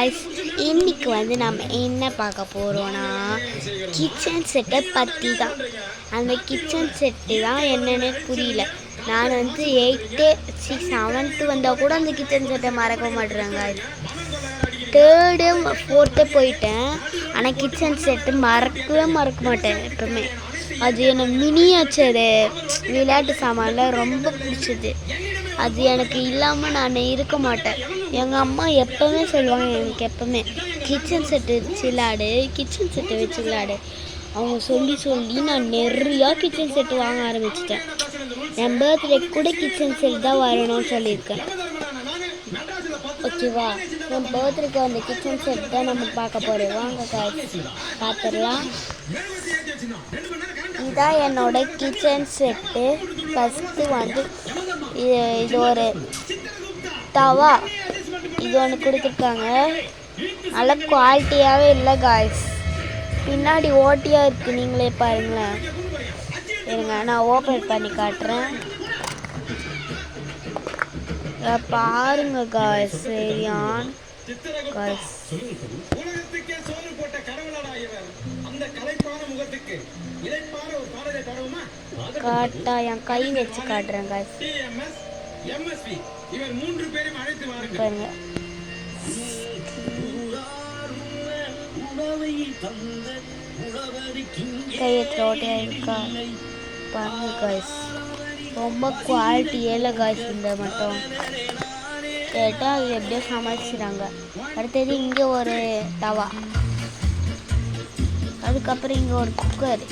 Guys, இன்னைக்கு வந்து நம்ம என்ன பார்க்க போகிறோன்னா கிச்சன் செட்டை பற்றி தான். அந்த கிச்சன் செட்டு தான் என்னென்னு புரியல. நான் வந்து 7th வந்தால் கூட அந்த கிச்சன் செட்டை மறக்க மாட்டேறாங்க. 3rd 4th போயிட்டேன், ஆனால் கிச்சன் செட்டு மறக்க மாட்டேன் எப்பவுமே. அது எனக்கு மினியேச்சரு விளையாட்டு சாமானில் ரொம்ப பிடிச்சது. அது எனக்கு இல்லாமல் நான் இருக்க மாட்டேன். எங்கள் அம்மா எப்போவுமே சொல்லுவாங்க, எனக்கு எப்போவுமே கிச்சன் செட்டு வச்சு விளையாடு. அவங்க சொல்லி நான் நிறையா கிச்சன் செட்டு வாங்க ஆரம்பிச்சிட்டேன். என் பர்த்டே கூட கிச்சன் செட் தான் வரணும்னு சொல்லியிருக்கேன். ஓகேவா, என் பர்த்டேக்கு அந்த கிச்சன் செட் தான் நம்ம பார்க்க போகிறோம். வாங்க காய்ஸ் பார்த்துடலாம். இதுதான் என்னோட கிச்சன் செட்டு. ஃபஸ்ட்டு வந்து இது ஒரு தவா, இது ஒன்று கொடுத்துருக்காங்க. நல்ல குவாலிட்டியாகவே இல்லை காய்ஸ், பின்னாடி ஓட்டியாக இருக்குது. நீங்களே பாருங்களேன். இருங்க, நான் ஓப்பன் பண்ணி காட்டுறேன். பாருங்க காய்ஸ், சரியான் காய்ஸ். காட்டா என் கை வச்சு காட்டுறேன் காய்ஸ், பாருங்க. கையத்தில் ஓட்டையா இருக்கா பாருங்க காய்ஸ். ரொம்ப குவாலிட்டியே இல்லை காய்ஸ். இந்த மட்டும் கேட்டால் அது எப்படியோ சமைச்சிடாங்க. அடுத்தது இங்கே ஒரு தவா, அதுக்கப்புறம் இங்கே ஒரு குக்கர்.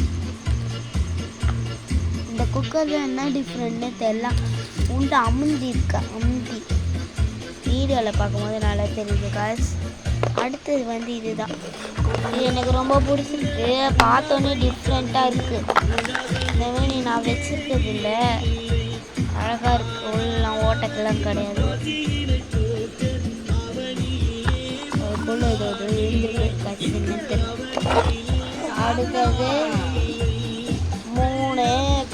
இந்த குக்கரில் என்ன டிஃப்ரெண்ட்னு தெரியல, உண்டு அமுந்தி வீடியோவில் பார்க்கும்போது நல்லா தெரியுது காய்ஸ். அடுத்தது வந்து இதுதான். இது எனக்கு ரொம்ப பிடிச்சிருக்கு, பார்த்தோன்னே டிஃப்ரெண்ட்டாக இருக்குது. இந்த மாதிரி நான் வச்சுருக்கிறது இல்லை, அழகாக இருக்குது. உள்ளலாம் ஓட்டக்கெல்லாம் கிடையாது. அதுக்குள்ள இது அடுத்தது 3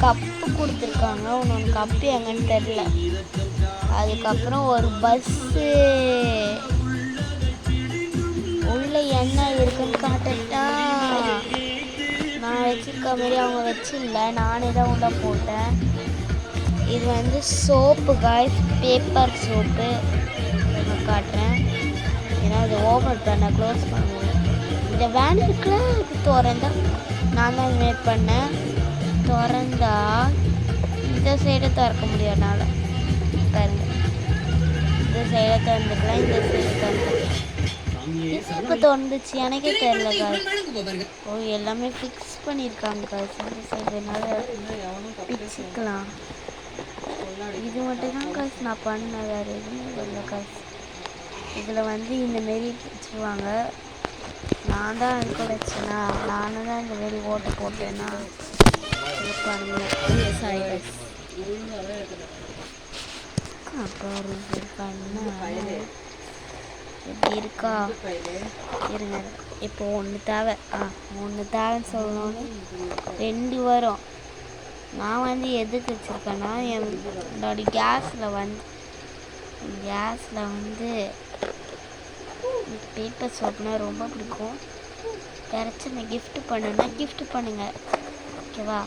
கப்பு கொடுத்துருக்காங்க. ஒன்று கப்பு எங்கன்னு தெரில. அதுக்கப்புறம் ஒரு பஸ்ஸு. உள்ள என்ன இருக்குன்னு காட்டட்டா? நான் வச்சுருக்க மாதிரி அவங்க வச்சில்ல, நானே தான் உள்ள போட்டேன். இது வந்து சோப்பு காய்ஸ், பேப்பர் சோப்பு. நான் காட்டுறேன், ஏன்னா இது ஓப்பன் பண்ண க்ளோஸ் பண்ணுவேன். இந்த வேன் இருக்குல்ல, இது திறந்தா நான் தான் மேட் பண்ணேன். திறந்தா இந்த சைடை திறக்க முடியாதனால பாருங்க, இந்த சைடை திறந்துக்கலாம், இந்த சைடை திறந்துக்கலாம். இப்போ திறந்துச்சு, எனக்கே தெரியல காய்ஸ். ஓ, எல்லாமே ஃபிக்ஸ் பண்ணியிருக்காங்க காய்ஸ். இந்த சைடுனால பிச்சுக்கலாம். இது மட்டும் தான் காய்ஸ் நான் பண்ணேன், வேறு எதுவுமே இல்லை காய்ஸ். இதில் வந்து இந்தமாரி வச்சுருவாங்க. நான் தான் இருக்க வச்சேன்னா, நானும் தான் இந்தமாரி ஓட்டை போட்டேன்னா அப்புறம் எப்படி இருக்கா இருங்க. இப்போ ஒன்று தேவைன்னு சொல்லணும்னு 2 வரும். நான் வந்து எதுக்கு வச்சுருக்கேன்னா, என்னோட கேஸில் வந்து பேப்பர் சோப்புனா ரொம்ப பிடிக்கும். யாராச்சும் நான் கிஃப்ட் பண்ணுன்னா கிஃப்ட் பண்ணுங்கள், ஓகேவா?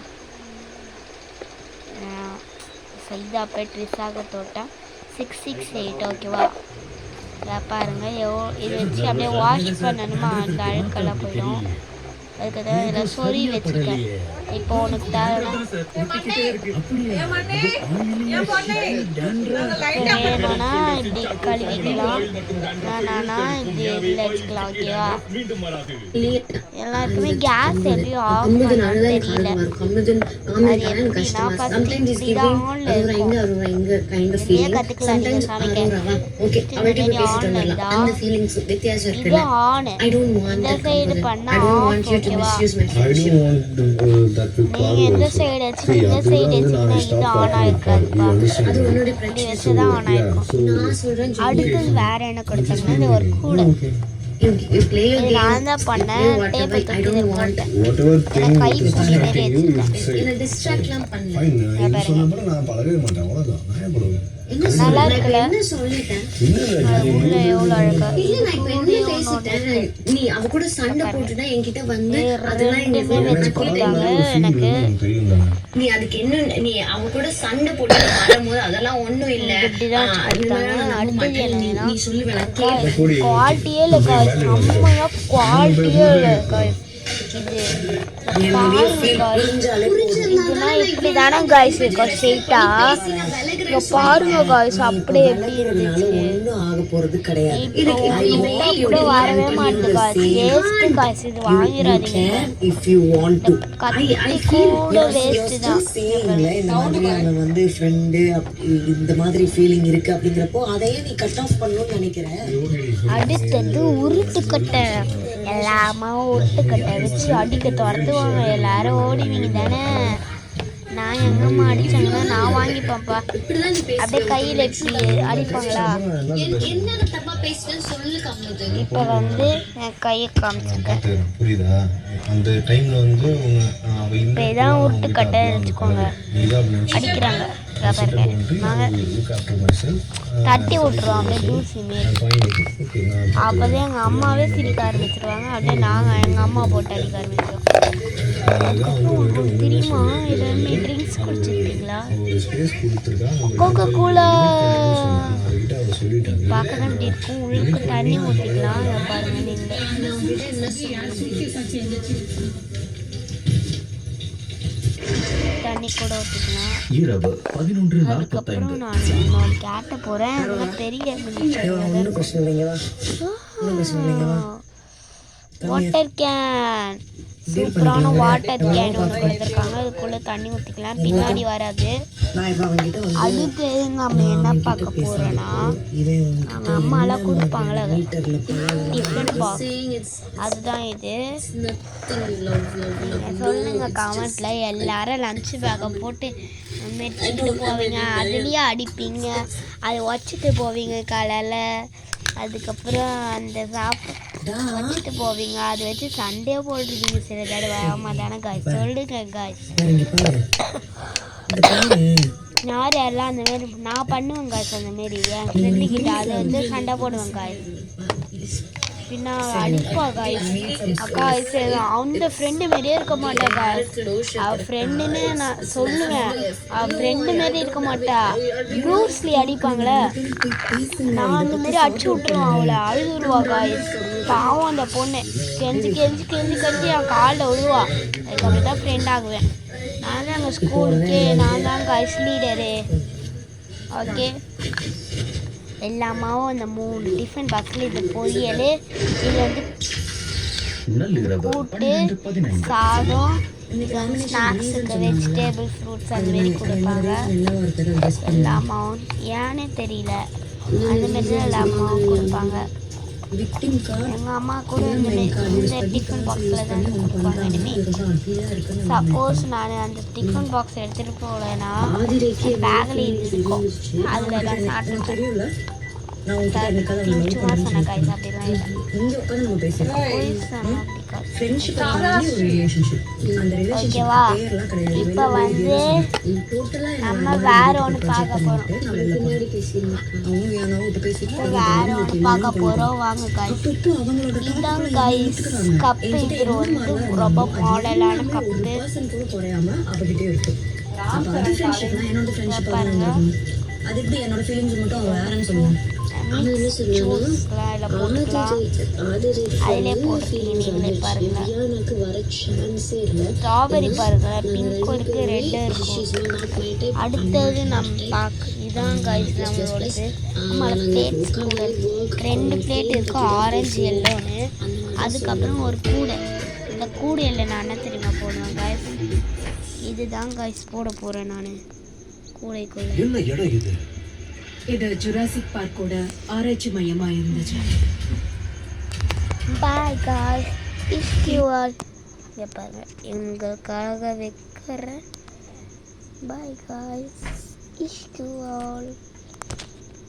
சைதாப்பேட் ரிசாக தோட்டம் 668, ஓகேவா? பாருங்கள், இது வச்சு அப்படியே வாஷ் பண்ணணுமா, அந்த அழுக்கெல்லாம் போயிடும். அதுக்கு தான் இதில் சொறி வச்சுருக்கேன். இப்போ உனக்கு தேவைன்னா வேணும்னா இப்படி கழுவிக்கலாம், வேணான்னா இப்படி இதில் வச்சுக்கலாம், ஓகேவா? எல்லாருக்குமே கேஸ் எப்படி ஆஃப் பண்ணணும்னு தெரியல. அது எப்படின்னா ஃபஸ்ட்டு இப்படி தான் ஆனில் இருக்கும். நிறைய கற்றுக்கலாம் நீங்கள் சமைக்க. ஆனில் இருந்தால் இது ஆனு, இந்த சைடு பண்ணால் ஆஃப், ஓகேவா? நீங்கள் எந்த சைடு வச்சு இந்த சைடு வச்சுன்னா இது ஆன் ஆகிருக்காதுப்பா, இப்படி வச்சு தான் ஆன் ஆகிருக்கும். அடுத்தது வேறு என்ன கொடுத்தாங்கன்னா, இது ஒரு கூடை. நான் தான் பண்ணேன், டேபிள் தொட்டு போட்டேன். கை பூடி மாரி வச்சுருக்கேன். நல்லா இருக்குல்ல? உள்ள எவ்வளோ அழகா நீ அவ கூட சண்டை போட்டுனா என்கிட்ட வந்து அதெல்லாம் எனக்கு நீ அதுக்கு என்ன நீ அவ கூட சண்டை போட்டு வரும்போது அதெல்லாம் ஒண்ணும் இல்ல நீ சொல்லுவேன் குவாலிட்டியே இல்லை காய்ஸ் செம்மையா குவாலிட்டியே இல்லை காய்ஸ் இப்படி தானே காய்ஸ் இருக்கும் ஸ்ட்ரெயிட்டா இங்க பாருங்க காய்ஸ் அப்படியே எப்படி இருந்துச்சு கூட வரவே மாட்டேது காய்ஸ் வேஸ்ட் காய்ஸ் இது வாங்கிடாதீங்க கத்தி கூட வேஸ்ட் தான் இந்த மாதிரி அவன் வந்து ஃப்ரெண்டு இந்த மாதிரி ஃபீலிங் இருக்கு அப்படிங்கிறப்போ அதையே நீ கட் ஆஃப் பண்ணணும்னு நினைக்கிறேன். அடுத்தது உருட்டுக்கட்டை எல்லாமே உருட்டுக்கட்டை வச்சு அடிக்க துரத்துவாங்க எல்லாரும் ஓடிவீங்க தானே. நான் எங்கம்மா அடிச்சாங்கன்னா நான் வாங்கிப்பேன்ப்பா. அப்படியே கையில் இப்படி அடிப்பாங்களா. இப்போ வந்து என் கையை காமிச்சிருக்கேன். இப்போ இதான் உருட்டுக்கட்டை வச்சுக்கோங்க அடிக்கிறாங்க. தட்டி விட்டுருவோம் அப்படியே தூசி மாரி. அப்போதான் எங்கள் அம்மாவே சிரிக்க ஆரம்பிச்சிருவாங்க. அப்படியே நாங்கள் எங்கள் அம்மா போட்டு அடிக்க ஆரம்பிச்சிடுவோம். அதுக்கப்புறம் தெரியுமா எல்லாருமே ட்ரிங்க்ஸ் குடிச்சிருக்கீங்களா? கோகோ கோலா பார்க்க தான் இப்படி இருக்கும். உள்ளுக்கு தண்ணி ஊற்றிக்கலாம். அதை பாருங்க நீங்கள். தண்ணி கூட ஊற்றிக்கலாம். அதுக்கப்புறம் நான் இன்னொரு கேட்ட போகிறேன். அதெல்லாம் பெரிய வாட்டர் கேன், சூப்பரான வாட்டர் கேன் ஒன்று கொடுத்துருக்காங்க. அதுக்குள்ளே தண்ணி ஊற்றிக்கலாம். பின்னாடி வராது. அடுத்து நம்ம என்ன பார்க்க போகிறோன்னா நம்ம அம்மாலாம் கொடுப்பாங்களே டிஃபன் பாக்ஸ், அதுதான் இது. சொல்லுங்க கமெண்ட்ல. எல்லாரும் லஞ்ச் பேக்கை போட்டு மெச்சிட்டு போவீங்க, அதுலேயே அடிப்பீங்க, அதை வச்சுட்டு போவீங்க காலையில். அதுக்கப்புறம் அந்த வச்சுட்டு போவீங்க, அதை வச்சு சண்டே போட்டுருவீங்க சில தடவை. ஆமாம் தானே காய்ஸ்? சொல்லுங்க காய்ஸ். யாரெல்லாம் அந்த மாரி நான் பண்ணுவேன் காய்ஸ். அந்த மாரி என் ஃப்ரெண்டு கிட்ட அதை வந்து சண்டை போடுவேன் காய்ஸ். பின்ன அடிப்பா காய்ஸ். காய்ஸ் அந்த ஃப்ரெண்டு மாரியே இருக்க மாட்டா காய்ஸ். அவள் ஃப்ரெண்டுன்னு நான் சொல்லுவேன். அவள் ஃப்ரெண்டு மாரி இருக்க மாட்டா. ப்ரூஸ்லி அடிப்பாங்களே, நான் அந்த மாரி அடிச்சு விட்டுருவேன் அவளை. அழுதுருவா காய்ஸ். பாவம் அந்த பொண்ணு கெஞ்சி கெஞ்சி கெஞ்சி கெஞ்சி என் காலில் விழுவா. அதுக்கு அப்படி தான் ஃப்ரெண்ட் ஆகுவேன். நான் தான் எங்கள் ஸ்கூலுக்கு நான் தான் காய்ஸ் லீடரு. ஓகே, எல்லாமாவும் அந்த 3 டிஃபன் பாக்ஸில் இது பொரியல், இது வந்து கூட்டு, சாதம், ஸ்நாக்ஸுக்கு வெஜிடேபிள் ஃப்ரூட்ஸ் அந்த மாரி கொடுப்பாங்க. எல்லாமாவும் ஏன்னே தெரியல அந்த மாரி தான் எல்லாமாவும் கொடுப்பாங்க. எங்கள் அம்மா கூட இந்த டிஃபன் பாக்ஸில் தான் கொடுப்பாங்க. இனிமேல் சப்போஸ் நான் அந்த டிஃபன் பாக்ஸ் எடுத்துகிட்டு போகலன்னா பேக்கில் இருக்கும், அதில் தான் சாப்பிட்டுருக்கேன். சும்மா சொன்ன காய்ஸ் அப்படிலாம் இல்லை. ஓகேவா? இப்போ வந்து நம்ம வேற ஒன்று பார்க்க போகிறோம். வேற ஒன்று பார்க்க போகிறோம். வாங்க காய்ஸ். இதுதான் காய்ஸ் கப்பு. இது வந்து ரொம்ப மாடலான கப்பு. பாருங்க, அதிலே போட்டுருக்கீங்க பாருங்க. ஸ்ட்ராபெரி பாருங்க, பிங்க்கும் இருக்கு, ரெட்டும் இருக்கும். அடுத்தது நம்ம இதான் காய்ஸ் நம்மளோடது. நம்மளோட பிளேட்ஸ் கூட 2 பிளேட் இருக்கு, ஆரஞ்சு எல்லோன்னு. அதுக்கப்புறம் ஒரு கூடை. இந்த கூடையில் நான் என்ன தெரியுமா போடுவேன் காய்ஸ்? இதுதான் காய்ஸ் போட போகிறேன் நான் கூடைக்குள்ள. இது ஜுராசிக் பார்க்கோட ஆராய்ச்சி மையமா இருந்துச்சு. பாய் காய்ஸ். இஷ்யூஆல் பாருங்க எங்களுக்காக வைக்கிறேன். Bye guys. இஷ்யூஆல்.